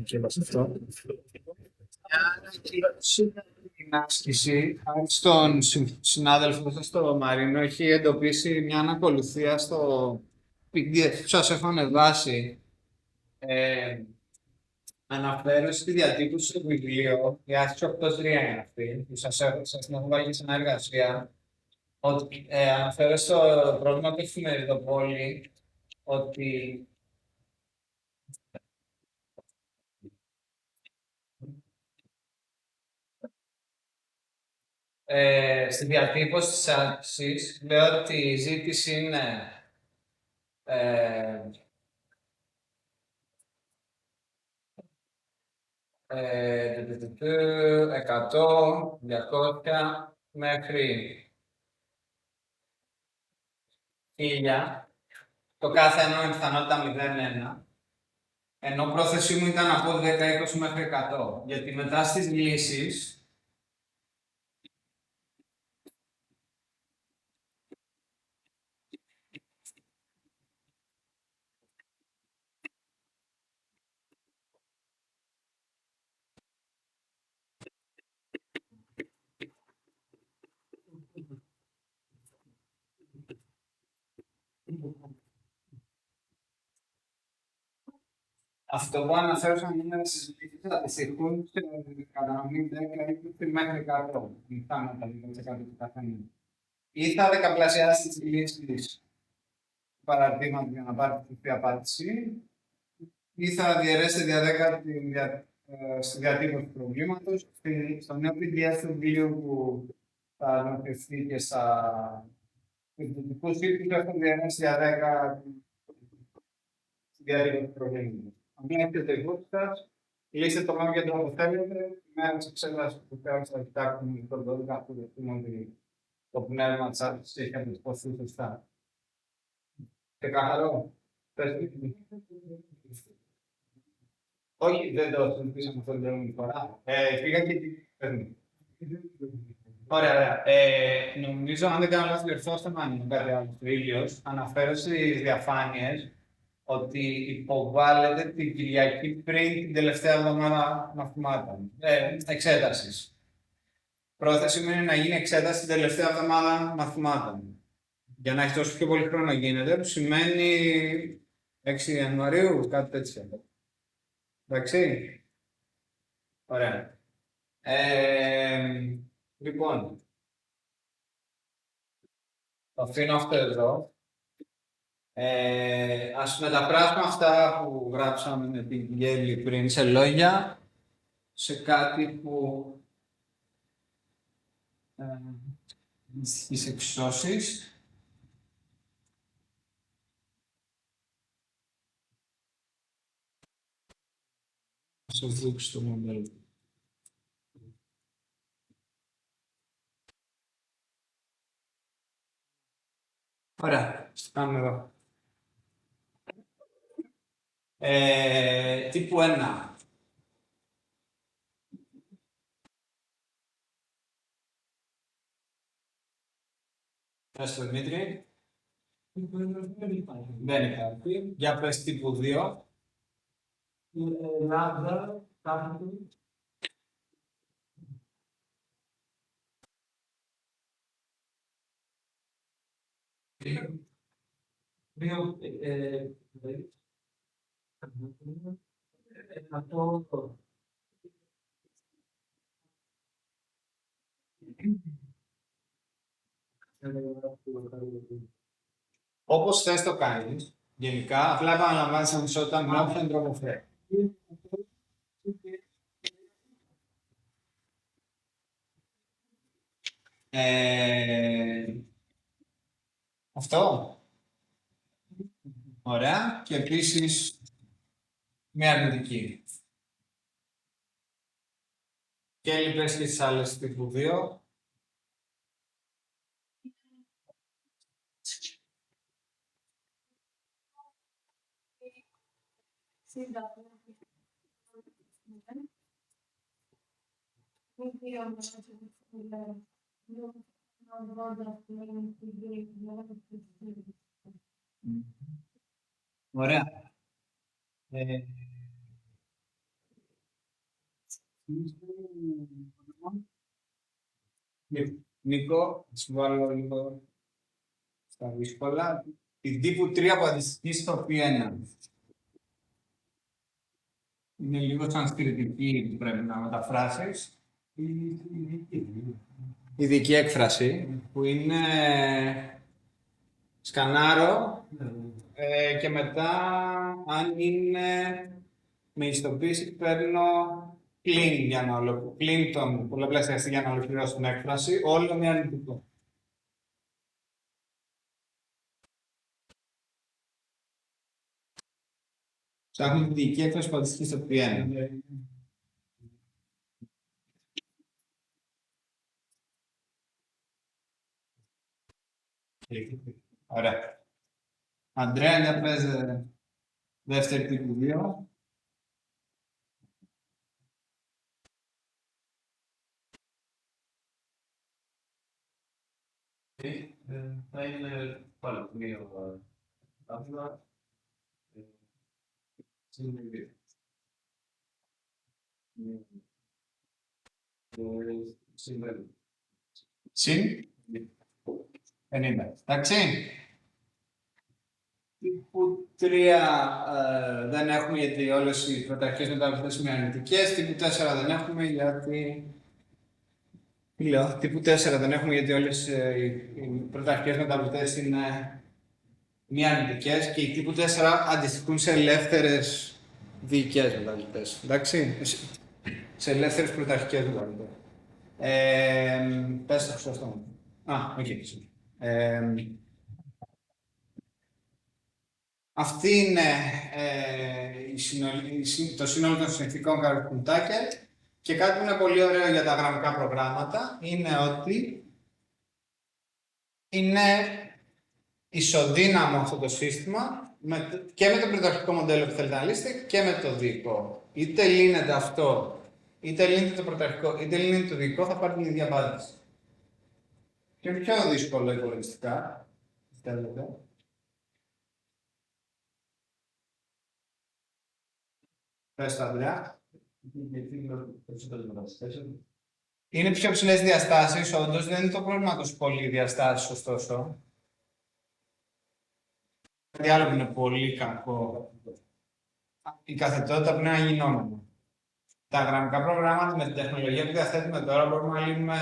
και μας αυτό. Την άσκηση, αν στον συνάδελφο σας, στο Μαρίνο, έχει εντοπίσει μια ανακολουθία στο PDF που σας έχω ανεβάσει. Αναφέρω στη διατύπωση του βιβλίου, η άσκηση 8.3 είναι αυτή, που σας την έχω βάλει σε ένα εργασία, ότι αναφέρω στο πρόβλημα του εφημεριδοπόλη, ότι στη διατύπωση της άσκησης λέω ότι η ζήτηση είναι ε, 100, 200 μέχρι 1000, το κάθε ένα με πιθανότητα 0,1, ενώ πρόθεσή μου ήταν από 10, 20 μέχρι 100, γιατί μετά στις λύσεις αυτό που αναφέρω σαν νούμερα στις λύσεις αντιστοιχούν σε κατανομή 10, 20 μέχρι 100, πιθανότητα 10% του καθένα. Ή θα δεκαπλασιάσει τις λύσεις παραρτήματος για να πάρει τη σωστή απάντηση, ή θα διαιρέσει δια 10 στη διατύπωση του προβλήματος, στο νέο PDF του βιβλίου που θα νοθευτεί και στα εκδοτικούς τίτλους έχουν διαιρέσει δια 10 στη διατύπωση του προβλήματος. Αν έχετε υπόψη, λύστε το λόγο για το που θέλετε, μέρα της εξέτασης που θέλετε θα κοιτάξουμε το 12 που δεχτούμε ότι το πνεύμα της άσκησης έχει αντιπωθεί σωστά. Ξεκάθαρο. Όχι, δεν το συζητήσαμε αυτό την προηγούμενη φορά. Πήγα και την. Ωραία, ωραία. Νομίζω, αν δεν κάνω λάθος, διορθώστε με αν είναι κάτι άλλο. Ο Ήλιος αναφέρω στις διαφάνειες ότι υποβάλλεται την Κυριακή πριν την τελευταία εβδομάδα μαθημάτων. Εξέτασης. Πρόθεση μου είναι να γίνει εξέταση την τελευταία εβδομάδα μαθημάτων. Για να έχει τόσο πιο πολύ χρόνο γίνεται, που σημαίνει 6 Ιανουαρίου, κάτι τέτοιο. Εντάξει. Ωραία. Λοιπόν, το αφήνω αυτό εδώ. Ας μεταφράσουμε αυτά που γράψαμε με την Γέλη πριν σε λόγια, σε κάτι που στις εξισώσεις. Θα σας δείξω το μοντέλο. Ωραία, το κάνουμε εδώ. Τύπου 1. Πες το Δημήτρη. Δεν υπάρχει. Για πες τύπου 2. Λάμδα, κάθετο. Δύο, όπως θες το κάνεις, γενικά, απλά επαναλαμβάνεις ανισότητα με όποιον τρόπο θες. Αυτό. Ωραία. Και επίσης, μια αρνητική. Και λοιπές και στις άλλες τύπου 2. Ωραία. Νίκο, σου βάλω λίγο στα δύσκολα. Την τύπου 3 που αντιστοιχεί στο P1. Είναι λίγο σανσκριτική που πρέπει να μεταφράσεις. Ειδική έκφραση που είναι σκανάρω και μετά αν είναι με ιστοποίηση παίρνω πλην τον πολλαπλασιαστή για να ολοκληρώσω την έκφραση, όλο είναι αρνητικό. Ψάχνουμε την ειδική έκφραση που αντιστοιχεί στο P1. Ωραία. Αντρέα, για πες δεύτερη τύπου 2. Θα είναι πάλι το μία άθλημα. Συν 50. Εντάξει. Τύπου 3 δεν έχουμε γιατί όλες οι πρωταρχικές μεταβλητές είναι αρνητικές. Τύπου 4 δεν έχουμε γιατί... Λέω, τύπου 4 δεν έχουμε γιατί όλες οι πρωταρχικές μεταβλητές είναι μη αρνητικές και οι τύπου 4 αντιστοιχούν σε ελεύθερες διοικές μεταβλητές. Εντάξει. Σε ελεύθερες πρωταρχικές μεταβλητές. Πες το σωστό. Οκ. Αυτή είναι το σύνολο των συνθηκών Καρπ-Κουντάκερ και κάτι που είναι πολύ ωραίο για τα γραμμικά προγράμματα είναι ότι είναι ισοδύναμο αυτό το σύστημα και με το πρωταρχικό μοντέλο που θέλετε να λύσετε και με το διοικό. Είτε λύνεται αυτό, είτε λύνεται το πρωταρχικό, είτε λύνεται το διοικό, θα πάρει την ίδια απάντηση. Και είναι πιο δύσκολο υπολογιστικά, θέλετε. Πες το, Ανδρέα. Είναι πιο ψηλές διαστάσεις, όντως δεν είναι το πρόβλημα τόσο πολύ οι διαστάσεις, ωστόσο. Κάτι άλλο που είναι πολύ κακό. Η καθετότητα που είναι ένα γινόμενο. Τα γραμμικά προγράμματα με την τεχνολογία που διαθέτουμε τώρα μπορούμε να λύνουμε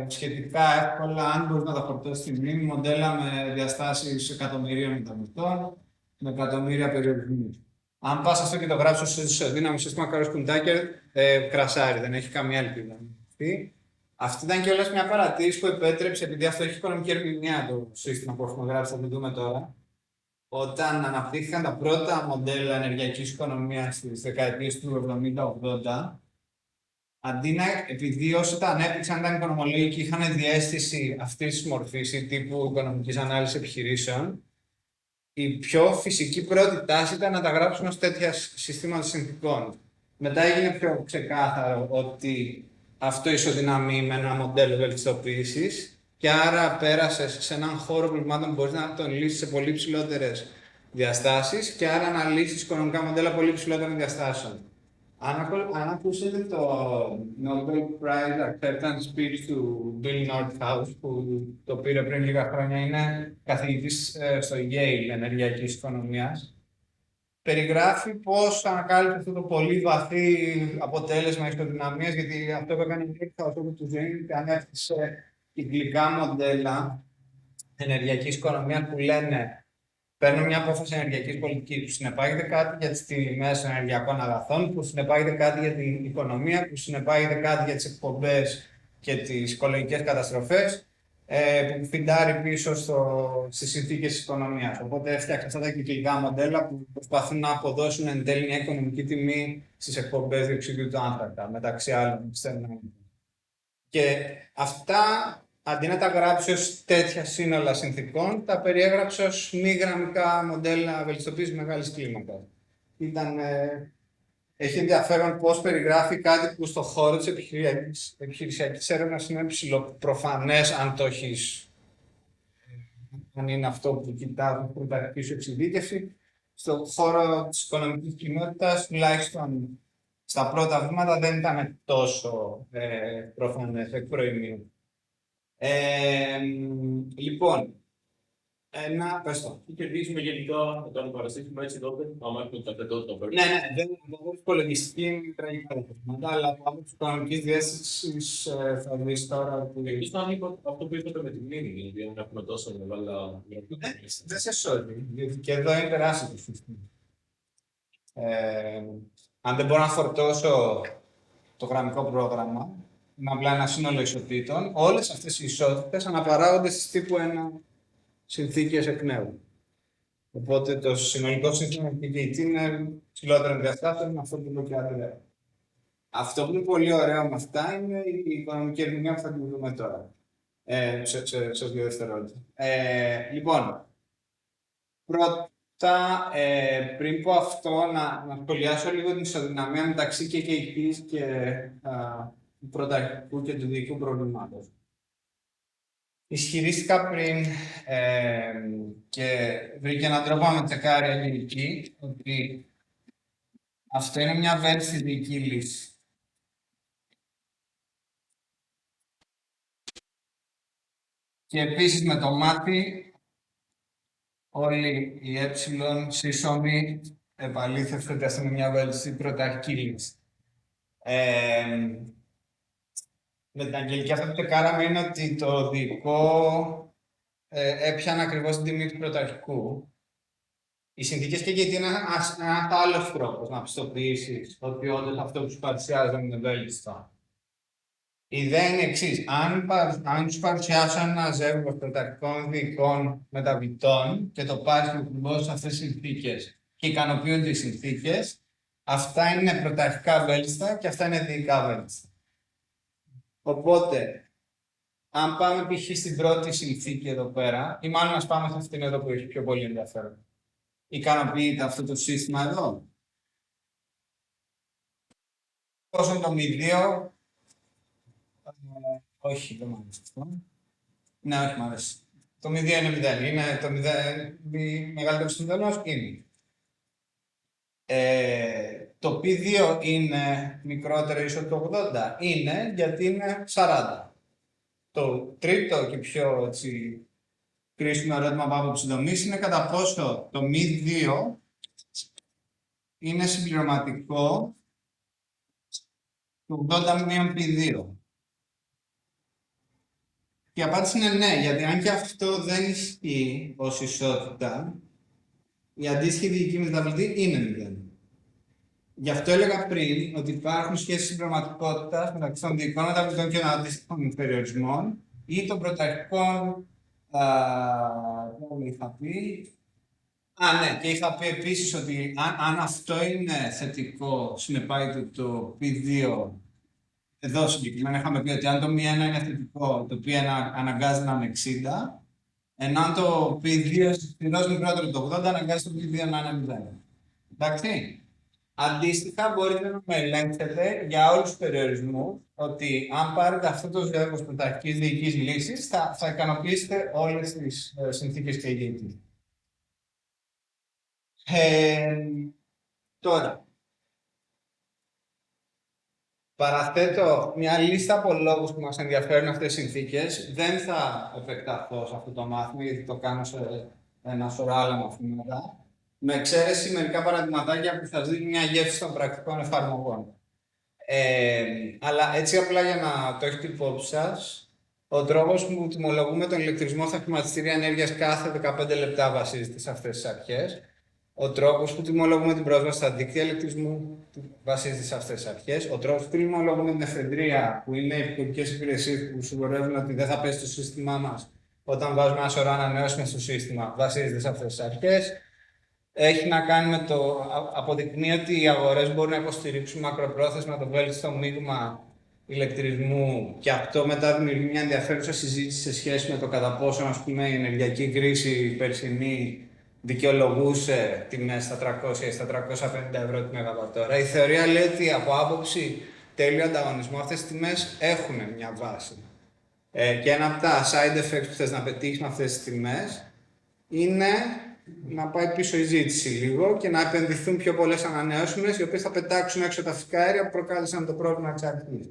σχετικά εύκολα, αν μπορεί να τα φορτώσει στη μνήμη, μοντέλα με διαστάσεις εκατομμυρίων μεταβλητών, με εκατομμύρια περιορισμούς. Αν πας αυτό και το γράψεις στο ισοδύναμο σύστημα Καρπ-Κουντάκερ, κρασάρει, δεν έχει καμία ελπίδα. Αυτή ήταν και όλες μια παρατήρηση που επέτρεψε, επειδή αυτό έχει οικονομική ερμηνεία το σύστημα που έχουμε γράψει, θα το δούμε τώρα. Όταν αναπτύχθηκαν τα πρώτα μοντέλα ενεργειακής οικονομίας στις δεκαετίες του 70-80, αντί να, επειδή όσοι τα ανέπτυξαν ήταν οικονομολόγοι και είχαν διαίσθηση αυτής της μορφής ή τύπου οικονομικής ανάλυσης επιχειρήσεων, η πιο φυσική πρώτη τάση ήταν να τα γράψουν ως τέτοια συστήματα συνθηκών. Μετά έγινε πιο ξεκάθαρο ότι αυτό ισοδυναμεί με ένα μοντέλο βελτιστοποίησης και άρα πέρασε σε έναν χώρο προβλημάτων που μπορείς να τον λύσεις σε πολύ ψηλότερες διαστάσεις και άρα να λύσεις οικονομικά μοντέλα πολύ ψηλότερων διαστάσεων. Αν ακούσετε το Nobel Prize Acceptance Speech του Bill Nordhaus, που το πήρε πριν λίγα χρόνια, είναι καθηγητής στο Yale ενεργειακής οικονομίας, περιγράφει πώς ανακάλυψε αυτό το πολύ βαθύ αποτέλεσμα ισοδυναμίας, γιατί αυτό που έκανε η Nordhaus όπως του Zane και ανέφτιασε κυκλικά μοντέλα ενεργειακής οικονομίας που λένε παίρνω μια απόφαση ενεργειακής πολιτικής που συνεπάγεται κάτι για τις τιμές ενεργειακών αγαθών, που συνεπάγεται κάτι για την οικονομία, που συνεπάγεται κάτι για τις εκπομπές και τις οικολογικές καταστροφές, που φιντάρει πίσω στις συνθήκες της οικονομίας. Οπότε έφτιαξε αυτά τα κυκλικά μοντέλα που προσπαθούν να αποδώσουν εν τέλει μια οικονομική τιμή στις εκπομπές διοξιδίου του άνθρακα, μεταξύ άλλων εξτernalities. Και αυτά, αντί να τα γράψει ως τέτοια σύνολα συνθηκών, τα περιέγραψε ως μη γραμμικά μοντέλα βελτιστοποίησης μεγάλης κλίμακας. Έχει ενδιαφέρον πώς περιγράφει κάτι που στον χώρο της επιχειρησιακής έρευνας είναι ψηλοπροφανές, αν το έχεις, αν είναι αυτό που κοιτάς με πρωταρχική σου εξειδίκευση. Στον χώρο της οικονομικής κοινότητας, τουλάχιστον Στα πρώτα βήματα δεν ήταν τόσο προφανές εκ προημίου. Λοιπόν, πες το. Τι κερδίζουμε γενικά όταν παρασύσουμε έτσι τότε, άμα έχουμε τα τότε. Ναι, δεν είναι υπολογιστική, είναι τραγικά τα πράγματα, αλλά από άποψη οικονομικής διάστασης θα δεις τώρα ότι... Εμείς θα είπα αυτό που είπατε με τη μνήμη, γιατί αν έχουμε τόσο μεγάλα... Δεν σε σώζει, γιατί και εδώ είναι τεράστιο το σύστημα. Αν δεν μπορώ να φορτώσω το γραμμικό πρόγραμμα, με απλά ένα σύνολο ισοτήτων, όλες αυτές οι ισότητες αναπαράγονται στις τύπου 1 συνθήκες εκ νέου. Οπότε το συνολικό σύστημα PKT είναι ψηλότερο διαστάσεων με αυτό που είπε και άλλο. Αυτό που είναι πολύ ωραίο με αυτά είναι η οικονομική ερμηνεία που θα την δούμε τώρα. Σε 2 δευτερόλεπτα. Λοιπόν, πρώτα, πριν πω αυτό, να σχολιάσω λίγο την ισοδυναμία μεταξύ KKT και του πρωταρχικού και του διοικητικού προβλήματος. Ισχυρίστηκα πριν και βρήκε έναν τρόπο να με τσεκάρει η Αγγελική ότι αυτό είναι μια βέλτιστη λύση. Και επίσης με το μάτι όλη η σύσσωμη επαλήθευσε ότι αυτό είναι μια βέλτιστη πρωταρχική λύση. Με την Αγγελική αυτό που τσεκάραμε είναι ότι το δικό έπιανε ακριβώς την τιμή του πρωταρχικού. Οι συνθήκες και γιατί είναι ένας άλλος τρόπος να πιστοποιήσεις ότι όντως αυτό που σου παρουσιάζουν είναι βέλτιστο. Η ιδέα είναι η εξής. Αν σου παρουσιάσω ένα ζεύγος πρωταρχικών διοικών μεταβλητών και το πάρεις ακριβώς σε αυτές τις συνθήκες και ικανοποιούνται οι συνθήκες, αυτά είναι πρωταρχικά βέλτιστα και αυτά είναι διοικά βέλτιστα. Οπότε, αν πάμε π.χ. στην πρώτη συνθήκη εδώ πέρα, ή μάλλον ας πάμε σε αυτήν εδώ που έχει πιο πολύ ενδιαφέρον. Ικανοποιείται αυτό το σύστημα εδώ. Πόσο είναι το μ2, όχι, δεν μου αρέσει αυτό. Ναι, όχι, μου αρέσει. Το μ2 είναι 0. Είναι το 0 μεγαλύτερο συνδυασμός, είναι. Το π2 είναι μικρότερο ίσο του 80, είναι γιατί είναι 40. Το τρίτο και πιο έτσι, κρίσιμο ερώτημα από άποψη δομής είναι κατά πόσο το μ2 είναι συμπληρωματικό του 80 μείον π2. Και η απάντηση είναι ναι, γιατί αν και αυτό δεν ισχύει ως ισότητα, η αντίστοιχη διοική μεταβλητή είναι 0. Γι' αυτό έλεγα πριν ότι υπάρχουν σχέσεις συμπληρωματικότητας μεταξύ των διοικών μεταβλητών και των αντίστοιχων περιορισμών ή των πρωταρχικών. Είχα πει. Ναι, και είχα πει επίσης ότι αν αυτό είναι θετικό, συνεπάγεται το π2. Εδώ συγκεκριμένα είχαμε πει ότι αν το μ1 είναι θετικό, το π1 αναγκάζει να είναι 60, ενώ αν το π2 είναι μικρότερο το 80, αναγκάζει το π2 να είναι 0. Εντάξει. Αντίστοιχα, μπορείτε να με ελέγξετε για όλους τους περιορισμούς ότι αν πάρετε αυτό το ζεύγος πρωταρχικής διοικής λύσης, θα ικανοποιήσετε όλες τις συνθήκες και KKT. Τώρα, παραθέτω μια λίστα από λόγους που μας ενδιαφέρουν αυτές οι συνθήκες. Δεν θα επεκταθώ σε αυτό το μάθημα, γιατί το κάνω σε ένα σωρό άλλα μαθήματα. Με εξαίρεση μερικά παραδειγματάκια που θα δίνει μια γεύση των πρακτικών εφαρμογών. Αλλά έτσι απλά για να το έχετε υπόψη σας, ο τρόπος που τιμολογούμε τον ηλεκτρισμό στα χρηματιστήρια ενέργειας κάθε 15 λεπτά βασίζεται σε αυτές τις αρχές. Ο τρόπος που τιμολογούμε την πρόσβαση στα δίκτυα ηλεκτρισμού βασίζεται σε αυτές τις αρχές. Ο τρόπος που τιμολογούμε την εφεδρεία, που είναι οι επικουρικές υπηρεσίες που σιγουρεύουν ότι δεν θα πέσει το σύστημά μας όταν βάζουμε ένα σωρό ανανεώσιμες στο σύστημα, βασίζεται σε αυτές τις αρχές. Έχει να κάνει με το αποδεικνύει ότι οι αγορές μπορούν να υποστηρίξουν μακροπρόθεσμα το βέλτιστο μείγμα ηλεκτρισμού και αυτό μετά δημιουργεί μια ενδιαφέρουσα συζήτηση σε σχέση με το κατά πόσο η ενεργειακή κρίση περσινή δικαιολογούσε τιμές στα 300 ή στα 350 ευρώ τη μεγαβατόρα. Η θεωρία λέει ότι από άποψη τέλειου ανταγωνισμού αυτές οι τιμές έχουν μια βάση. Και ένα από τα side effects που θες να πετύχεις με αυτές τις τιμές είναι να πάει πίσω η ζήτηση λίγο και να επενδυθούν πιο πολλές ανανεώσιμες, οι οποίες θα πετάξουν έξω τα φυσικά αέρια που προκάλεσαν το πρόβλημα εξ αρχής.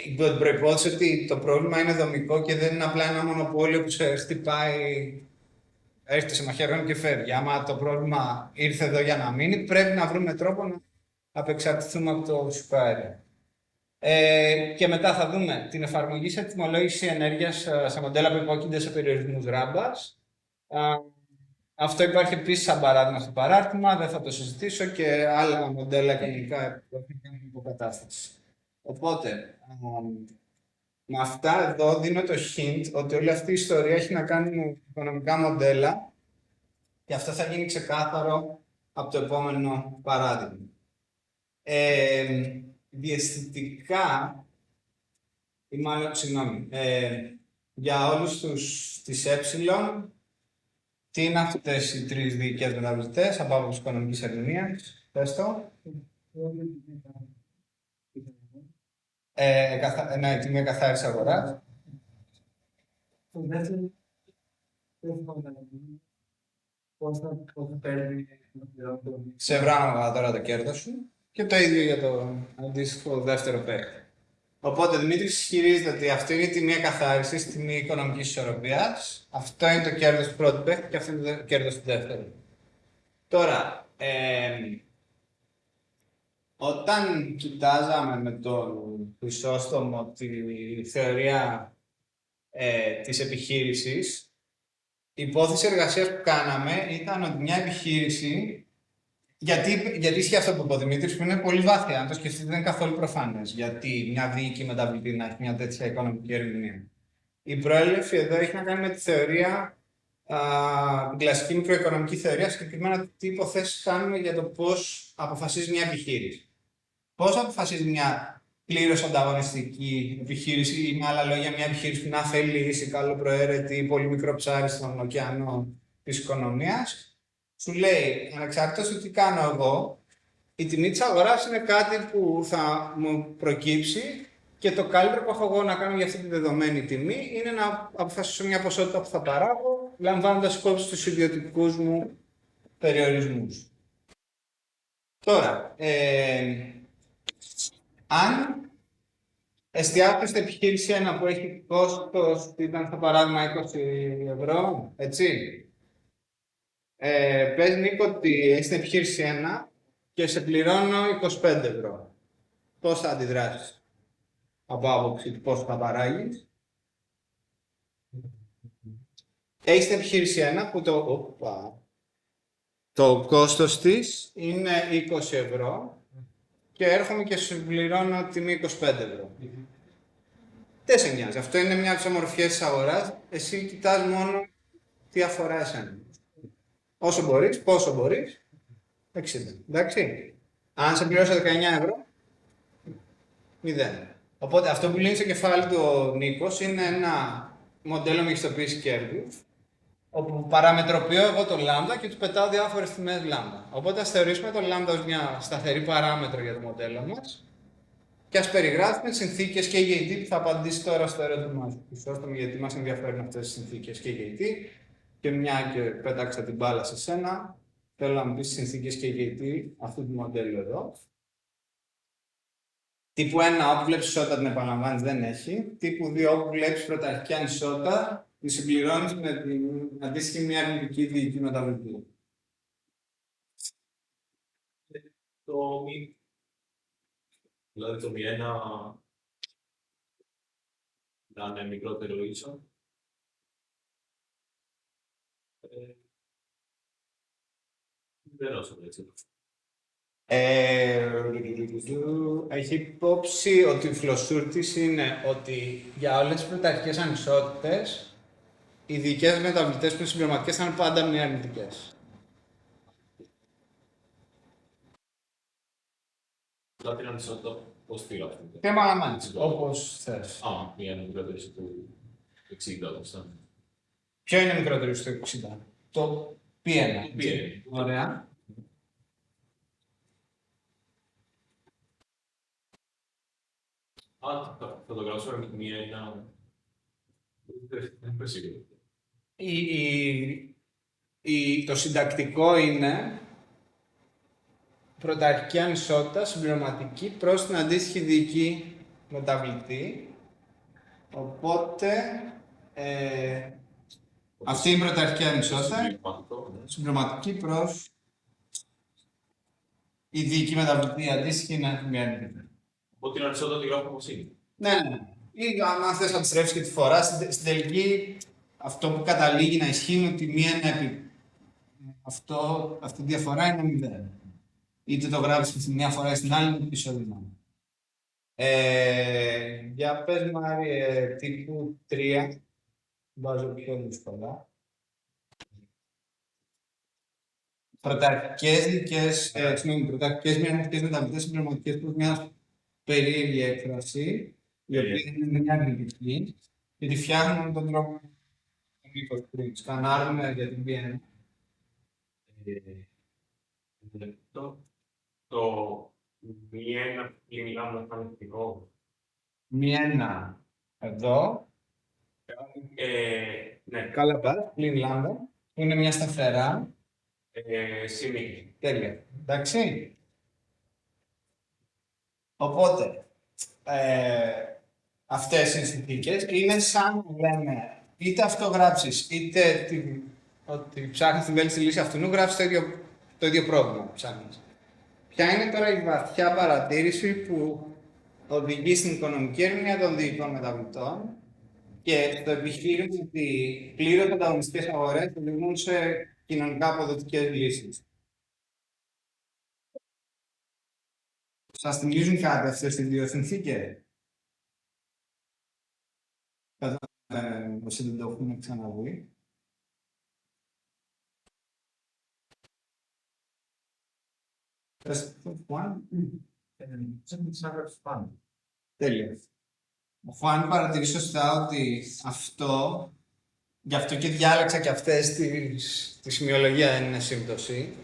Υπό την προϋπόθεση ότι το πρόβλημα είναι δομικό και δεν είναι απλά ένα μονοπόλιο που σε χτυπάει, έρχεται σε μαχαίρον και φεύγει. Άμα το πρόβλημα ήρθε εδώ για να μείνει, πρέπει να βρούμε τρόπο να απεξαρτηθούμε από το φυσικό αέριο. Και μετά θα δούμε την εφαρμογή σε τιμολόγηση ενέργειας σε μοντέλα που υπόκεινται σε περιορισμούς ράμπας. Αυτό υπάρχει επίσης σαν παράδειγμα στο παράρτημα, δεν θα το συζητήσω, και άλλα μοντέλα κοινωνικά που έχουν κάνει υποκατάσταση. Οπότε, με αυτά εδώ δίνω το hint ότι όλη αυτή η ιστορία έχει να κάνει με οικονομικά μοντέλα και αυτό θα γίνει ξεκάθαρο από το επόμενο παράδειγμα. Διαισθητικά, ή μάλλον, συγγνώμη, για όλους τις τι είναι αυτές οι τρεις διοικητικές μεταβλητές από άποψη οικονομικής ερμηνείας? Πες το. Ναι, τιμή καθάρισης αγοράς. Το δεύτερο, δεν θα καταλαβαίνω πώς θα παίρνει Σε ευρώ τώρα το κέρδος σου και το ίδιο για το αντίστοιχο δεύτερο παίκτη. Οπότε, Δημήτρης ισχυρίζεται ότι αυτό είναι η τιμή εκαθάρισης, τιμή οικονομικής ισορροπίας. Αυτό είναι το κέρδος του πρώτου παίκτη και αυτό είναι το κέρδος του δεύτερου. Τώρα, όταν κοιτάζαμε με τον Χρυσόστομο τη θεωρία της επιχείρησης, η υπόθεση εργασίας που κάναμε ήταν ότι μια επιχείρηση. Γιατί ισχύει αυτό που είπε ο Δημήτρης, που είναι πολύ βάθια, αν το σκεφτείτε, δεν είναι καθόλου προφανές. Γιατί μια δίκη μεταβλητή να έχει μια τέτοια οικονομική ερμηνεία. Η προέλευση εδώ έχει να κάνει με τη θεωρία, την κλασική μικροοικονομική θεωρία, συγκεκριμένα τι υποθέσεις κάνουμε για το πώς αποφασίζει μια επιχείρηση. Πώς αποφασίζει μια πλήρως ανταγωνιστική επιχείρηση, ή με άλλα λόγια, μια επιχείρηση που να αφελήσει, καλοπροαίρετη, πολύ μικρό ψάρι στον ωκεανό της οικονομίας. Σου λέει, ανεξάρτητος του τι κάνω εγώ, η τιμή της αγοράς είναι κάτι που θα μου προκύψει και το καλύτερο που έχω εγώ να κάνω για αυτή τη δεδομένη τιμή είναι να αποφασίσω μια ποσότητα που θα παράγω, λαμβάνοντας υπόψη τους ιδιωτικούς μου περιορισμούς. Τώρα, αν εστιάσουμε στην επιχείρηση 1 που έχει κόστος, ήταν στο παράδειγμα 20 ευρώ, έτσι. Πες, Νίκο, ότι έχεις την επιχείρηση 1 και σε πληρώνω 25 ευρώ. Πώς θα αντιδράσεις από άποψη του πώς θα παράγεις? Έχεις την επιχείρηση 1 που το κόστος της είναι 20 ευρώ και έρχομαι και σου πληρώνω τιμή 25 ευρώ. Δεν σε νοιάζει. Αυτό είναι μια από τις ομορφιές της αγοράς. Εσύ κοιτάς μόνο τι αφορά εσένα. Όσο μπορείς, πόσο μπορείς, 60. Εντάξει. Αν σε πληρώσω 19 ευρώ, 0. Οπότε αυτό που λύνει στο κεφάλι του ο Νίκος είναι ένα μοντέλο μεγιστοποίησης κέρδους, όπου παραμετροποιώ εγώ το λάμδα και του πετάω διάφορες τιμές λάμδα. Οπότε ας θεωρήσουμε το λάμδα ως μια σταθερή παράμετρο για το μοντέλο μας και ας περιγράφουμε τις συνθήκες KGT που θα απαντήσει τώρα στο ερώτημά σου. Χρυσόστομο, γιατί μας ενδιαφέρουν αυτές τις συνθήκες KGT. Και μια και πέταξα την μπάλα σε σένα, θέλω να μου πεις τις συνθήκες KGT αυτού του μοντέλου εδώ. Τύπου 1, όπου βλέπεις ισότητα την επαναλαμβάνεις, δεν έχει. Τύπου 2, όπου βλέπεις πρωταρχική ανισότητα, τη συμπληρώνεις με την αντίστοιχη μια αρνητική διοικητική μεταβλητή. Δηλαδή το μη 1 να είναι μικρότερο ίσο. Δεν όσο έτσι. Έχει υπόψη ότι η φλοσούρτης είναι ότι για όλες τις πρωταρχικές ανισότητες οι διοικητικές μεταβλητές που είναι συμπληρωματικές θα είναι πάντα μη αρνητικές. Δηλαδή την ανισότητα πώς πήρα αυτή. Και επαναλαμβάνεις, όπως θες. Μία είναι μικρότερη του 60, όπως Ποιο είναι μικρότερο στο 60? Το P1. P1. Ωραία. Θα το γράψουμε με μία ένα. Δεν είμαι σίγουρο. το συντακτικό είναι πρωταρχική ανισότητα συμπληρωματική προς την αντίστοιχη διοική μεταβλητή. Οπότε, αυτή είναι η πρωταρχική ανισότητα, συμπληρωματική προς η διοική μεταβλητή αντίστοιχη είναι μια ενότητα. Οπότε την ανισότητα τη γράφουμε όπως είναι. Ναι. Ή αν θες να αντιστρέψεις και τη φορά, στην τελική αυτό που καταλήγει να ισχύει είναι ότι αυτή η διαφορά είναι 0. Είτε το γράψεις στη μία φορά ή στην άλλη, είναι πίσω δύναμη. Για πες Μάρη, τύπου 3, βάζω πιο δύσκολα. Πρωταρχικές μειονεκτικές μεταβλητές συμπληρωματικές προς μια περίεργη έκφραση, η οποία είναι μια αρνητική, και τη φτιάχνουμε με τον τρόπο του μήκος πριν. Σκανάρουμε για την πίεση. Το μη-1 πλην λάμδα φανετικό. Μη-1 εδώ. Ναι. Καλά πας, πλην λάμδα, που είναι μια σταθερά. Σημείο. Τέλεια. Εντάξει. Οπότε, αυτές οι συνθήκες είναι σαν να λέμε, είτε αυτό γράψεις, είτε ότι ψάχνεις την βέλτιστη λύση αυτού, γράψεις το ίδιο πρόβλημα που ψάχνεις. Ποια είναι τώρα η βαθιά παρατήρηση που οδηγεί στην οικονομική ερμηνεία των διοικών μεταβλητών και το επιχείρημα ότι πλήρως ανταγωνιστικές αγορές οδηγούν σε κοινωνικά αποδοτικές λύσεις. Σας θυμίζουν κάτι αυτές οι δύο συνθήκες? Όσοι δεν το έχουν ξαναδεί. Τέλεια. Ο Χουάν παρατηρεί σωστά ότι αυτό, γι' αυτό και διάλεξα και αυτές τη σημειολογία δεν είναι σύμπτωση.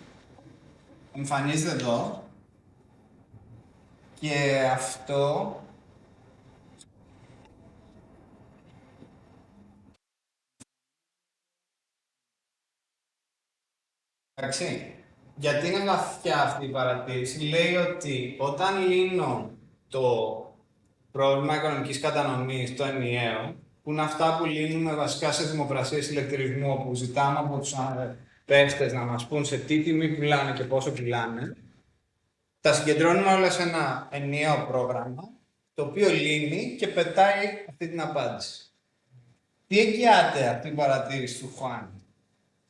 Εμφανίζεται εδώ και αυτό εντάξει. Γιατί είναι βαθιά αυτή η παρατήρηση, λέει ότι όταν λύνω το πρόβλημα οικονομικής κατανομής, το ενιαίο, που είναι αυτά που λύνουμε βασικά σε δημοπρασίες ηλεκτρισμού, όπου ζητάμε από τους παίχτες να μας πούν σε τι τιμή πουλάνε και πόσο πουλάνε, τα συγκεντρώνουμε όλα σε ένα ενιαίο πρόγραμμα, το οποίο λύνει και πετάει αυτή την απάντηση. Τι εγγυάται αυτή η παρατήρηση του Χουάν?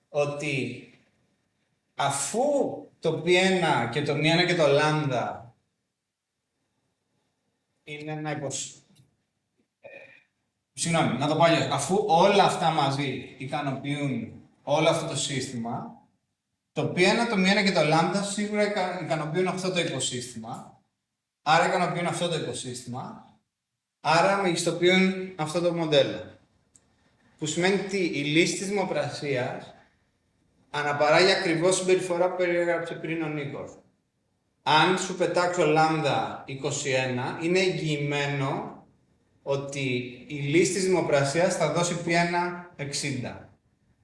Ότι αφού το π1 και το μ1 και το λάμδα είναι ένα Συγγνώμη, να το πω αλλιώς. Αφού όλα αυτά μαζί ικανοποιούν όλο αυτό το σύστημα, το π1, το μ1 και το λάμδα σίγουρα ικανοποιούν αυτό το υποσύστημα. Άρα ικανοποιούν αυτό το υποσύστημα. Άρα μεγιστοποιούν αυτό το μοντέλο. Που σημαίνει ότι η λύση της δημοπρασίας αναπαράγει ακριβώς συμπεριφορά που περιέγραψε πριν ο Νίκος. Αν σου πετάξω λάμδα 21, είναι εγγυημένο ότι η λύση της δημοπρασίας θα δώσει π1 60.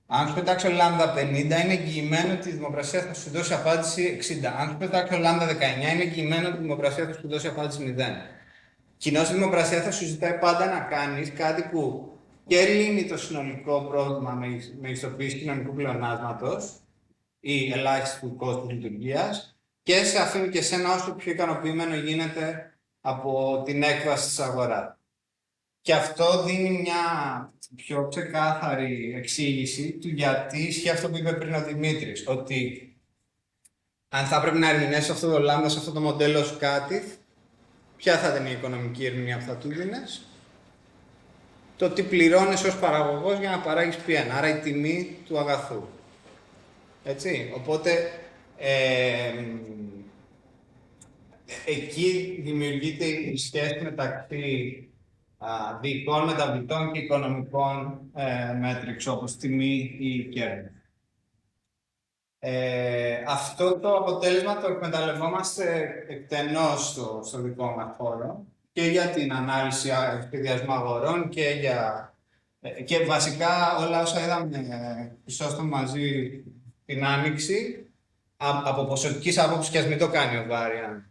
Αν σου πετάξω λάμδα 50, είναι εγγυημένο ότι η δημοπρασία θα σου δώσει απάντηση 60. Αν σου πετάξω λάμδα 19, είναι εγγυημένο ότι η δημοπρασία θα σου δώσει απάντηση 0. Κοινώς η δημοπρασία θα σου ζητάει πάντα να κάνεις κάτι που και λύνει το συνολικό πρόβλημα με ιστοποίηση κοινωνικού πλεονάσματος ή ελάχιστου κόστου λειτουργίας και σε αφήνει και σένα όσο πιο ικανοποιημένο γίνεται από την έκβαση της αγοράς. Και αυτό δίνει μια πιο ξεκάθαρη εξήγηση του γιατί ισχύει αυτό που είπε πριν ο Δημήτρης, ότι αν θα πρέπει να ερμηνεύσεις αυτό το λάμδα σε αυτό το μοντέλο ως κάτι, ποια θα ήταν η οικονομική ερμηνεία που θα του δίνεις? Το ότι πληρώνεις ως παραγωγός για να παράγεις π1, άρα η τιμή του αγαθού. Έτσι, οπότε εκεί δημιουργείται η σχέση μεταξύ διοικών μεταβλητών και οικονομικών μέτρηξ, όπως τιμή ή κέρδη. Αυτό το αποτέλεσμα το εκμεταλλευόμαστε εκτενώς στο δικό μας χώρο και για την ανάλυση σχεδιασμού αγορών και βασικά όλα όσα είδαμε Χρυσόστομο μαζί την άνοιξη, από ποσοτικής άποψης και ας μην το κάνει ο Varian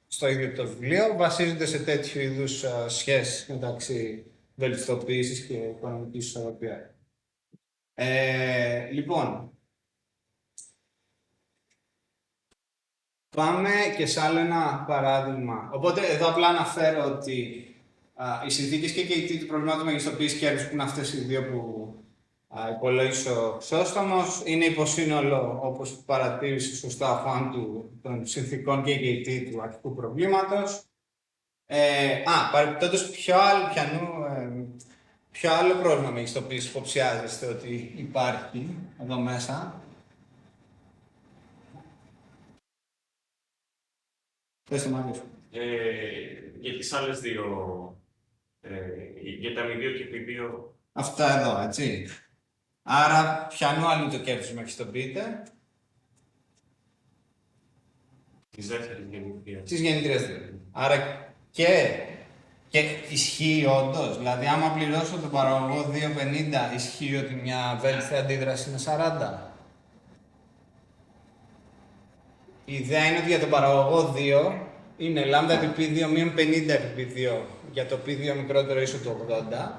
στο ίδιο το βιβλίο, βασίζονται σε τέτοιου είδους σχέσεις μεταξύ βελτιστοποίησης και οικονομικής ισορροπίας. Λοιπόν, πάμε και σε άλλο ένα παράδειγμα. Οπότε εδώ απλά αναφέρω ότι οι συνθήκες και η του προβλήματος μεγιστοποίησης κέρδους, που είναι αυτές οι δύο που υπολόγισε ο Χρυσόστομος, είναι υποσύνολο, όπως παρατήρησε σωστά ο Χουάν, των συνθήκων και η του αρχικού προβλήματος. Παρεπιπτόντως, ποιο άλλο πρόβλημα μεγιστοποίησης υποψιάζεστε ότι υπάρχει εδώ μέσα? Πες το, Μάριος. Για τις άλλες δύο, για τα μη2 και π2. Αυτά εδώ, έτσι. Άρα, ποιανού άλλου το κέρδος μεγιστοποιείται? Της δεύτερης γεννητρίας. Της γεννητρίας δηλαδή. Άρα και ισχύει όντως. Δηλαδή, άμα πληρώσω τον παραγωγό 2,50, ισχύει ότι μια βέλθη αντίδραση είναι 40. Η ιδέα είναι ότι για τον παραγωγό 2 είναι λάμδα επί 2 μείον 50 επί 2 για το π2 μικρότερο ίσο του 80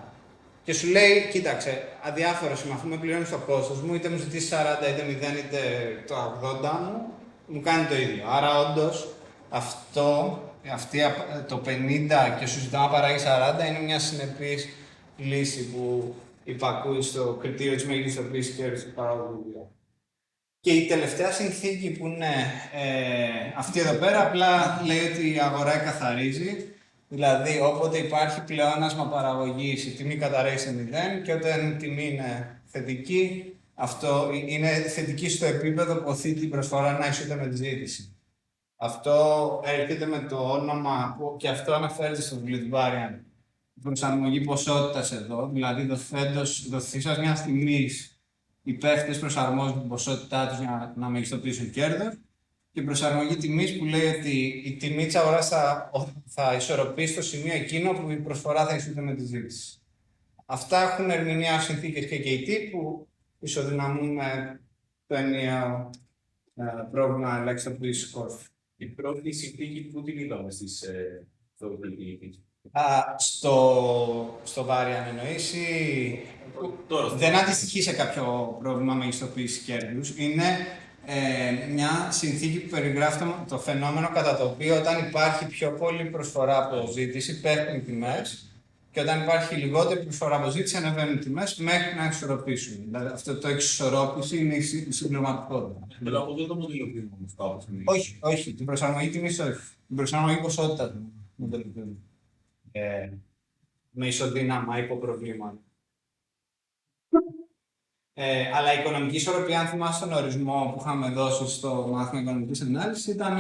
και σου λέει, κοίταξε, αδιάφορος είμαι, αφού με πληρώνεις το κόστος μου, είτε μου ζητήσει 40 είτε 0 είτε το 80 μου κάνει το ίδιο. Άρα όντως το 50 και σου ζητάω να παράγει 40 είναι μια συνεπής λύση που υπακούει στο κριτήριο της μεγιστοποίησης κέρδους του παραγωγού. Και η τελευταία συνθήκη που είναι αυτή εδώ πέρα, απλά λέει ότι η αγορά εκαθαρίζει. Δηλαδή, όποτε υπάρχει πλεόνασμα παραγωγής, η τιμή καταρρεύει σε 0 και όταν η τιμή είναι θετική, αυτό είναι θετική στο επίπεδο που οθεί την προσφορά να ισούται με τη ζήτηση. Αυτό έρχεται με το όνομα που και αυτό αναφέρεται στο βιβλίο του Varian. Προσαρμογή ποσότητας εδώ, δηλαδή δοθήσας μιας τιμής, οι παίχτες προσαρμόζουν την ποσότητά τους για να μεγιστοποιήσουν κέρδος και προσαρμογή τιμής που λέει ότι η τιμή της αγοράς θα ισορροπήσει στο σημείο εκείνο που η προσφορά θα ισούται με τη ζήτηση. Αυτά έχουν ερμηνεία ως συνθήκες και KT που ισοδυναμούν με το ενιαίο πρόβλημα ελαχιστοποίησης κόρφου. Η πρώτη συνθήκη που την είδαμε στις δοκλητικές. Στο Varian εννοείς ή... Δεν αντιστοιχεί σε κάποιο πρόβλημα μεγιστοποίησης κέρδους. Είναι μια συνθήκη που περιγράφει το φαινόμενο κατά το οποίο όταν υπάρχει πιο πολύ προσφορά από ζήτηση πέφτουν οι τιμές και όταν υπάρχει λιγότερη προσφορά από ζήτηση ανεβαίνουν οι τιμές μέχρι να εξισορροπήσουν. Δηλαδή αυτό το εξισορρόπηση είναι η συμπληρωματικότητα. Αλλά από εδώ το μοντελοποιούμε όμως κάπως. Όχι, την προσαρμογή τιμής όχι. Την προσαρμογή ποσότητα του μοντελοποιούμε. Με ισοδύναμα υποπροβλήματα. Αλλά η οικονομική ισορροπία, αν θυμάσαι τον ορισμό που είχαμε δώσει στο μάθημα οικονομικής ανάλυσης, ήταν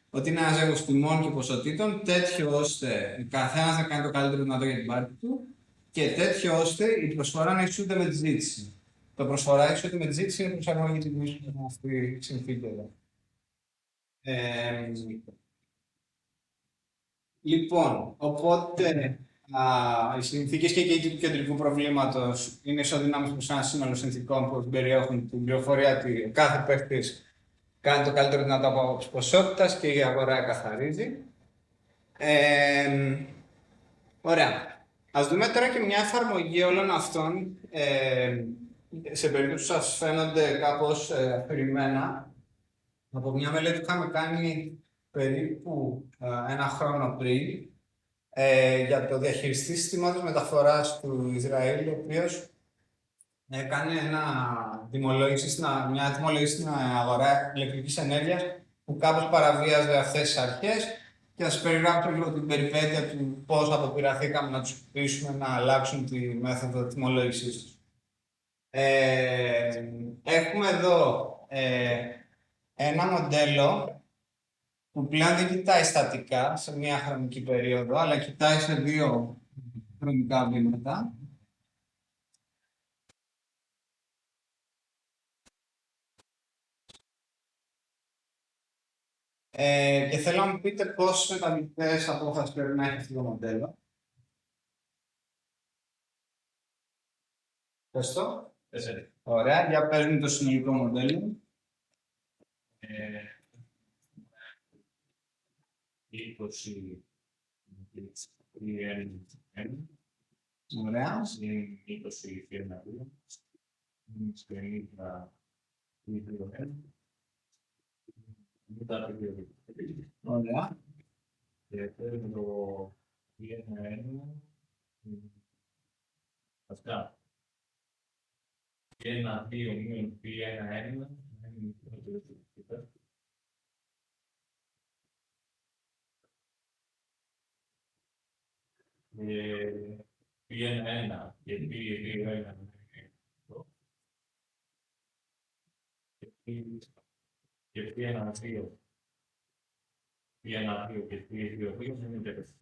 ότι είναι ένας ζεύγος τιμών και ποσοτήτων τέτοιο ώστε ο καθένας να κάνει το καλύτερο δυνατό για την πάρτη του και τέτοιο ώστε η προσφορά να ισούται με τη ζήτηση. Το προσφορά ισούται με τη ζήτηση είναι προσαρμογή τιμής με αυτή τη συνθήκη εδώ. Λοιπόν, οπότε οι συνθήκες και η του κεντρικού προβλήματος είναι ισοδυνάμεις προς ένα σύνολο συνθήκων που περιέχουν την πληροφορία ότι ο κάθε παίκτης κάνει το καλύτερο δυνατό από άποψη ποσότητας και η αγορά καθαρίζει. Ωραία. Ας δούμε τώρα και μια εφαρμογή όλων αυτών σε περίπτωση που σας φαίνονται κάπως αφηρημένα. Από μια μελέτη που είχαμε κάνει περίπου ένα χρόνο πριν για το διαχειριστή συστήματος μεταφοράς του Ισραήλ, ο οποίος έκανε μια τιμολόγηση στην αγορά ηλεκτρικής ενέργειας που κάπως παραβίαζε αυτές τις αρχές και θα σας περιγράψω λίγο την περιπέτεια του πώς αποπειραθήκαμε να τους πείσουμε να αλλάξουν τη μέθοδο τιμολόγησής τους. Έχουμε εδώ ένα μοντέλο που πλέον δεν κοιτάει στατικά σε μία χρονική περίοδο, αλλά κοιτάει σε δύο χρονικά βήματα. Και θέλω να μου πείτε πόσες μεταβλητές απόφασης πρέπει να έχει αυτό το μοντέλο. Ευχαριστώ. Ωραία, για παίρνουμε το συνολικό μοντέλο. 20 PN1, Ωραία. συν 20 PN2, συν 50 PN1, μετά PN2. Ωραία. Και θέλω το PN1, αυτά. PN2 μείον PN1, PN1 και PN1 και PN2 και PN2 είναι τέτοιο.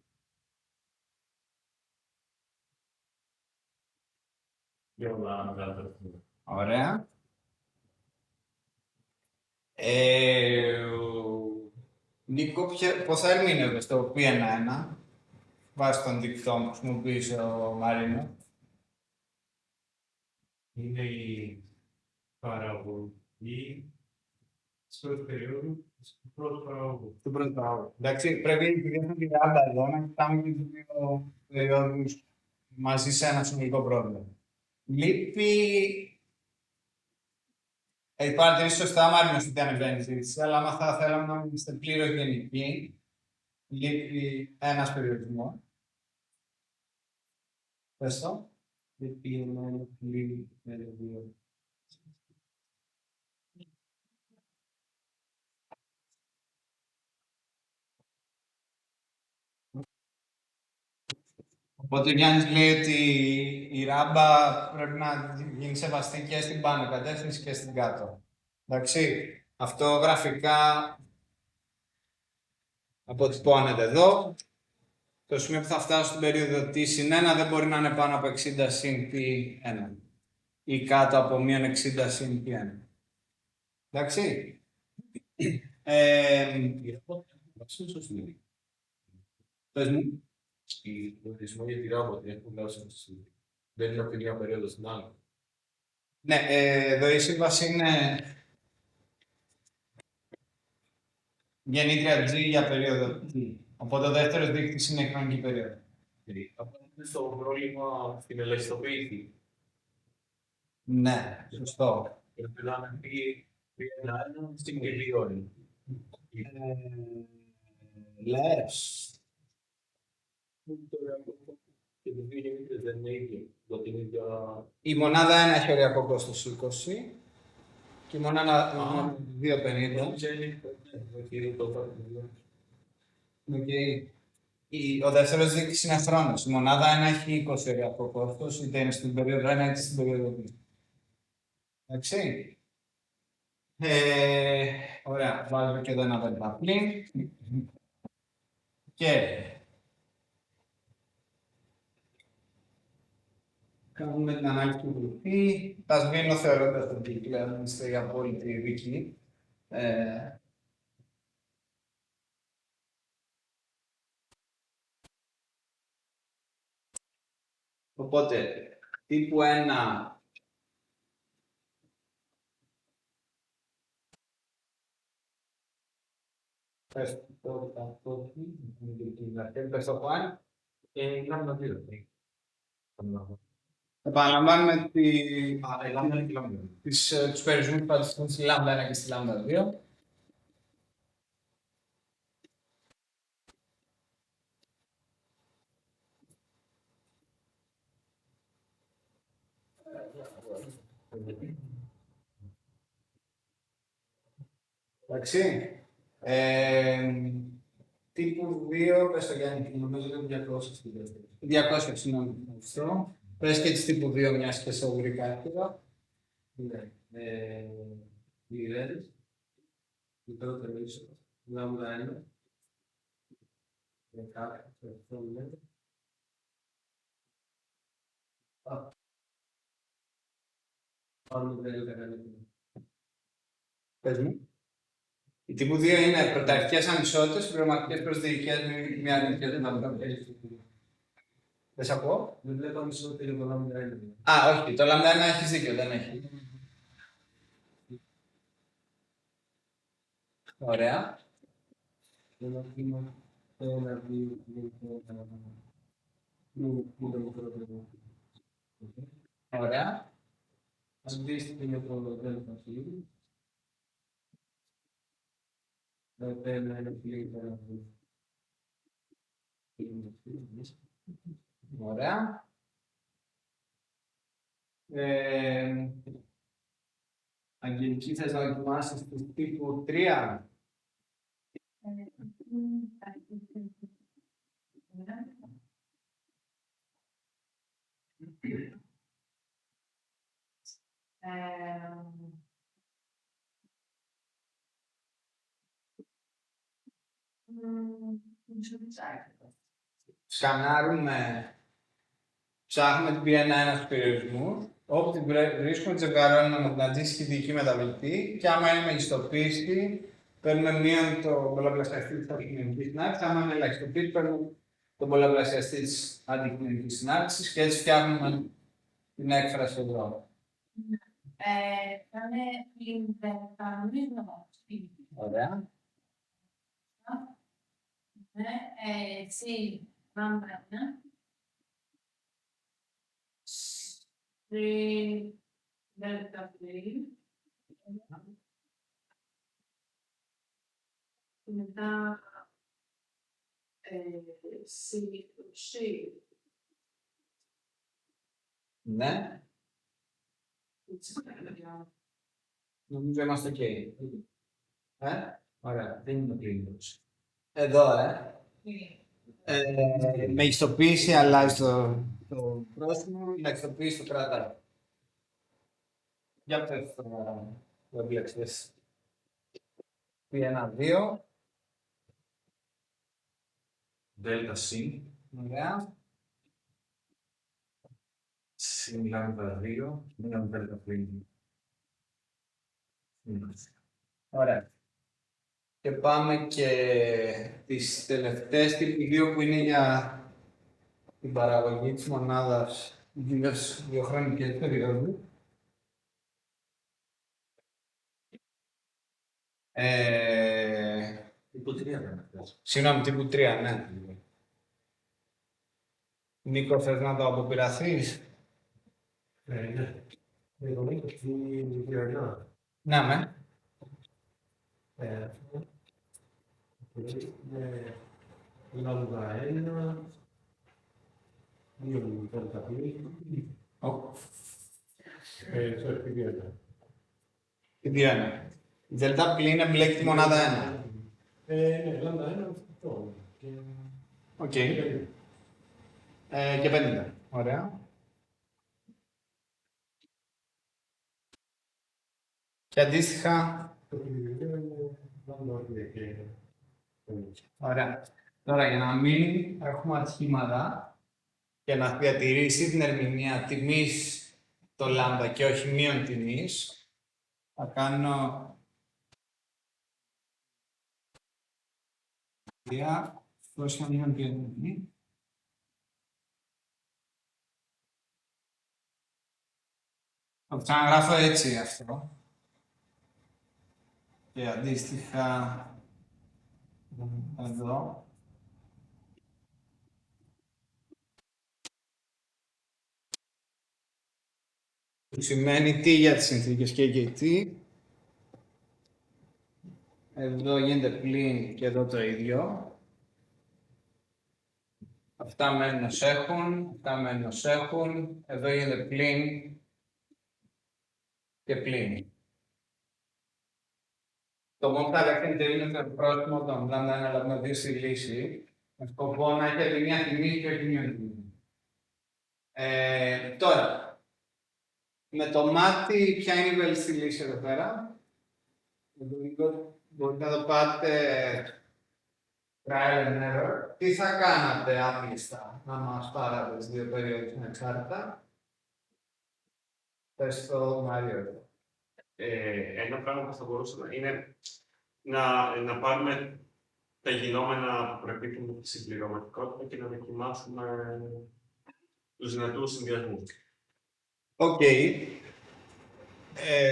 Και όλα μεγαλύτερα. Ωραία. Νίκο, πώς θα ερμήνευε το P1-1 βάσει των δικτών που χρησιμοποίησε ο Μαρίνο? Είναι η παραγωγή της πρώτης περίοδου, του πρώτου παραγωγού. Του πρώτου παραγωγού. Εντάξει, πρέπει επειδή έχουμε τη ράμπα εδώ να κοιτάμε και τους δύο περιόδους μαζί σε ένα συνολικό πρόβλημα. Λείπει. Έχει παρατηρήσει σωστά, Μάρινος, ότι ανεβαίνει η ζήτηση, αλλά άμα θα θέλαμε να είμαστε πλήρως γενικοί, λείπει ένας περιορισμός. Πες το. Λείπει ένα πλήρη περιοδίο. Οπότε ο Γιάννης λέει ότι η ράμπα πρέπει να γίνει σεβαστή και στην πάνω κατεύθυνση και στην κάτω. Εντάξει, αυτό γραφικά αποτυπώνεται εδώ. Το σημείο που θα φτάσω στην περίοδο T συν 1 δεν μπορεί να είναι πάνω από 60 συν P1 ή κάτω από μείον 60 συν P1. Εντάξει. Πες μου. Ο ορισμό για τη ράμπα την έχουμε δώσει αυτή τη στιγμή. Δεν είναι από τη μία περίοδο στην άλλη. Ναι, εδώ η σύμβαση είναι γεννήτρια G για περίοδο T. Οπότε ο δεύτερος δείκτης είναι η χρονική περίοδο. Απαντάμε στο πρόβλημα στην ελαχιστοποίηση. Ναι, σωστό. Πρέπει να είναι P1 στην P2. Λες. Και το δύο γεννήτρες δεν είναι ίδιο. Δηλαδή είναι για... Η μονάδα 1 έχει οριακό κόστος 20 και η μονάδα 2,50. Ο δεύτερος δείκτης είναι χρόνος. Η μονάδα 1 έχει 20 οριακό κόστος, είτε είναι στην περίοδο 1 είτε στην περίοδο 2. Εντάξει. Ωραία, βάζω και εδώ ένα δελταπλήν. Και κάνουμε την ανάλυση του γρουπί. Τα σβήνω θεωρώντας ότι πλέον είστε η απόλυτη ειδική. Οπότε, τύπου 1. Πες το πάνε. Επαναλαμβάνουμε τους περιορισμούς που αντιστοιχούν στη λάμδα 1 και στη λάμδα 2. Εντάξει. Τύπου 2, πες το Γιάννη, νομίζω ότι είναι 200 στην δεύτερη. 200, συγγνώμη. Πες και της τύπου 2, μιας και σε ουρικά άκυρα. Ναι. Οι ρέντες. Η πρώτη ίσο. Λάμδα 1. Με κάποιο. Αυτό λέτε. Πάμε δεν έκανε. Πες μου. Η τύπου 2 είναι πρωταρχικές ανισότητες, συμπληρωματικές προσθήκες, μια αρνητική δυνατότητα. Δεν σ' ακούω. Δεν βλέπω ανισότητα για το λάμδα 1. Α, όχι, το λάμδα 1 έχεις δίκιο, δεν έχει. Ωραία. Ένα βήμα, ένα, δύο, τρία, είναι το μικρότερο. Ωραία. Αντίστοιχη με το δέλτα φύλλου. Δέλτα ένα φύλλο, ένα φύλλο. Ωραία. Αγγελική, θες να δοκιμάσεις του τύπου 3. Σκανάρουμε, ψάχνουμε την πυρένα στους περιορισμούς. Όπου την βρίσκουμε, τσεκαρώνουμε με την αντίστοιχη δική μεταβλητή και άμα είναι μεγιστοποίηση, παίρνουμε μείον το πολλαπλασιαστή της αντικειμενικής συνάρτησης. Άμα είναι ελαχιστοποίηση, παίρνουμε τον πολλαπλασιαστή της αντικειμενικής συνάρτησης και έτσι φτιάχνουμε την έκφραση εδώ. Θα είναι πλην δέλτα, νομίζω. Ωραία. Ναι, συν λάμδα 1. Συν δέλτα πλην. Και μετά συν Ναι, νομίζω είμαστε ok. Ωραία. Δεν είναι πλήρως. Εδώ, μεγιστοποίηση αλλάζει το πρόσημο, η μεγιστοποίηση το κρατάει. Για πες το εμπλέξεις. P1, 2. Δέλτα συν, Ωραία. συν λάμδα 2, ένα δέλτα πλήν. Ωραία. Και πάμε και τις τελευταίες τύπου 2 που είναι για την παραγωγή της μονάδας γύρως διοχρονικές περίοδου. Τύπου 3 δεν είναι αυτές. Συγγνώμη, τύπου 3, ναι. Νίκο, θες να το αποπειραθείς? Ναι. Εγώ είναι και στην διοριά. Ναι, με. Λάμδα 1, 2 δέλτα πλήν. Στο επίπεδο. Τι δύο είναι. Η δελτά πλήν εμπλέκει τη μονάδα 1. Ναι, λάμδα 1, αυτό. Οκ. Και 50. Ωραία. Και αντίστοιχα. Το επίπεδο είναι λάμδα 2 και 50. Ωραία. Τώρα για να μην έχουμε ατυχήματα και να διατηρήσει την ερμηνεία τιμής το λάμδα και όχι μείον τιμής, θα κάνω δώσια μείον τιμή. Το ξαναγράφω έτσι αυτό. Και αντίστοιχα εδώ. Που σημαίνει τι για τις συνθήκες και τι. Εδώ γίνεται πλήν και εδώ το ίδιο. Αυτά μένουν ως έχουν, αυτά μένουν ως έχουν. Εδώ γίνεται πλήν και πλήν. Το μόνο που θα αλλάξει είναι το πρόσημο των λάμδα 1 λάμδα 2 στη λύση, με σκοπό να έχει τη μία τιμή και όχι μείον τιμή. Τώρα, με το μάτι, ποια είναι η βέλτιστη λύση εδώ πέρα? Μπορείτε να το πάτε trial and error. Τι θα κάνατε άπλιστα να μας πάρατε τις δύο περίοδους ανεξάρτητα? Πες το Μάριο. Ένα πράγμα που θα μπορούσε να είναι να πάρουμε τα γινόμενα που προκύπτουν στη συμπληρωματικότητα και να δοκιμάσουμε τους δυνατούς συνδυασμούς. Οκ.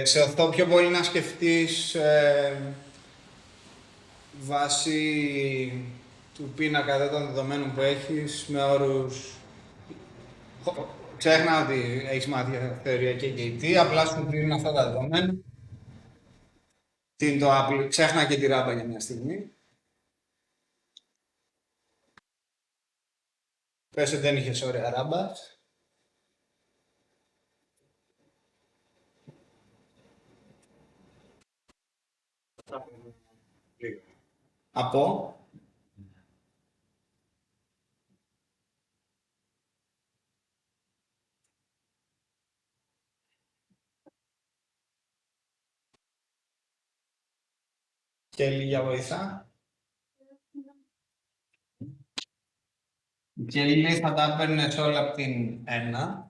Σε αυτό πιο πολύ να σκεφτείς βάσει του πίνακα εδώ των δεδομένων που έχεις με όρους. Ξέχνα ότι έχεις μάθει για θεωρία και KT, απλά σου δίνουν αυτά τα δεδομένα. Τι είναι το Apple, ξέχνα και τη ράμπα για μια στιγμή. Πες ότι δεν είχες ωραία ράμπα. Από. Και λίγα βοηθά. Και λίγα θα τα παίρνεις όλα από την 1.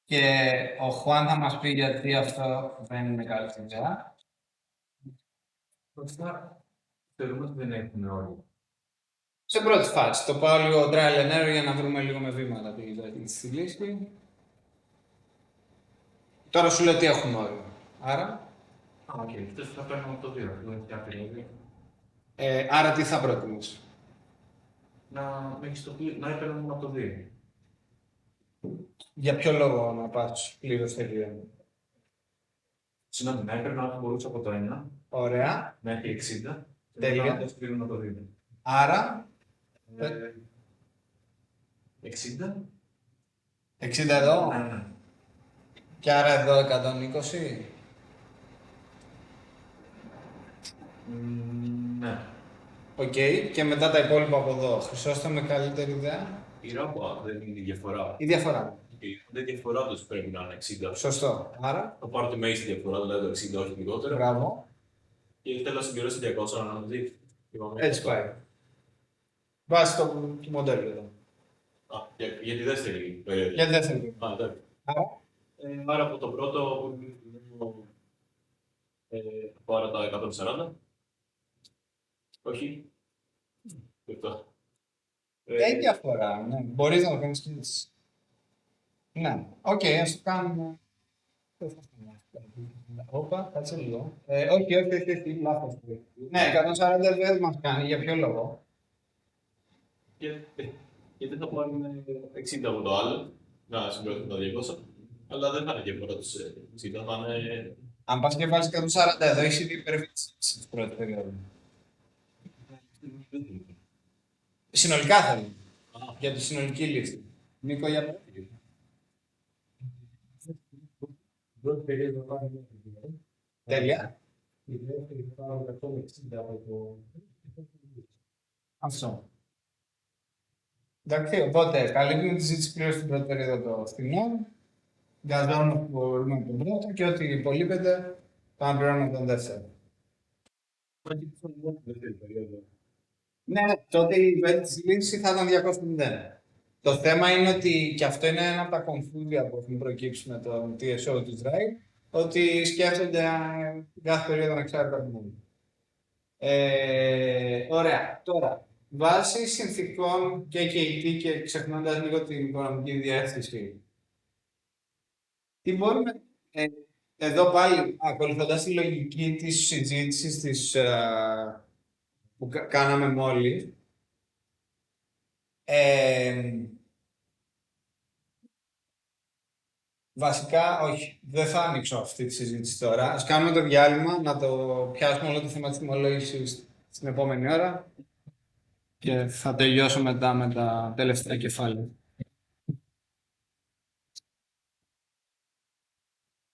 Και ο Χουάν θα μας πει γιατί αυτό δεν είναι καλή ιδέα. Πρώτα, θεωρούμε ότι δεν έχουν όριο. Σε πρώτη φάση, το πάω λίγο trial and error για να βρούμε λίγο με βήματα στη λύση. Τώρα σου λέω ότι έχουν όριο. Άρα, Οκ, αυτές θα παίρνουμε από το 2. Δεν έχει κάποια περίοδο. άρα τι θα πρότεινες? Να έπαιρνε μόνο από το 2. Για ποιο λόγο να πας πλήρως στο 2? Συγγνώμη, να έπαιρνα ό,τι μπορούσα από το 1 Ωραία. μέχρι 60. Τέλεια. Και να το πλήρω από το 2. Άρα, 60. 60 εδώ. Ναι. Και άρα εδώ 120. Ναι. Οκ. Και μετά τα υπόλοιπα από εδώ. Χρυσόστομη καλύτερη ιδέα. Η ράμπα δεν είναι η διαφορά. Η διαφορά. Η διαφορά τους πρέπει να είναι 60. Σωστό. Άρα, Θα πάρω τη μέγιστη διαφορά, δηλαδή το 60 όχι λιγότερο. μπράβο. Και θέλω να συμπληρώσω 200 ανάμεσα. Έτσι πάει. Βάσει το μοντέλο εδώ. Για τη δεύτερη περίοδο. Γιατί δεν θέλει. Εντάξει. Άρα, Άρα από το πρώτο θα πάρω τα 140. Όχι. Λεπτά. έχει διαφορά. Ναι. Μπορείς να το κάνεις και έτσι. Ναι. Οκ, ας το κάνουμε. Όπα, κάτσε λίγο. Όχι, λάθος. Ναι, 140 δεν μας κάνει. Για ποιο λόγο? Γιατί θα πάρουμε 60 από το άλλο, να συμπληρώσουμε τα 200, αλλά δεν θα είναι διαφορά τους 60, θα είναι... Αν πας και βάλεις 140 εδώ, έχεις ήδη υπερβεί στην πρώτη περίοδο. Συνολικά θέλω. Για τη συνολική λύση. Νίκο, για πέρα. Την πρώτη περίοδο θα πάρουμε μέχρι το 2. Τέλεια. Η δεύτερη θα πάρουμε 160 από το. Αυτό. Εντάξει, οπότε καλύπτουμε τη ζήτηση πλήρως στην πρώτη περίοδο των φθηνών. Γκαζώνουμε που μπορούμε τον πρώτο και ό,τι υπολείπεται θα πληρώνουμε τον δεύτερο. Ναι, τότε η βέλτιστη λύση θα ήταν 250. Το θέμα είναι ότι, και αυτό είναι ένα από τα κομφούδια που έχουν προκύψει με το TSO του Drive, ότι σκέφτονται κάθε περίοδο να ξέρει κάτι μόνο. Ωραία. Τώρα, βάσει συνθηκών και KT και ξεχνώντας λίγο την οικονομική διεύθυνση, τι μπορούμε, εδώ πάλι, ακολουθώντας τη λογική της συζήτησης που κάναμε μόλις, βασικά, όχι, δεν θα ανοίξω αυτή τη συζήτηση τώρα. Ας κάνουμε το διάλειμμα, να το πιάσουμε όλο το θέμα της τιμολόγησης στην επόμενη ώρα και θα τελειώσω μετά με τα τελευταία κεφάλαια.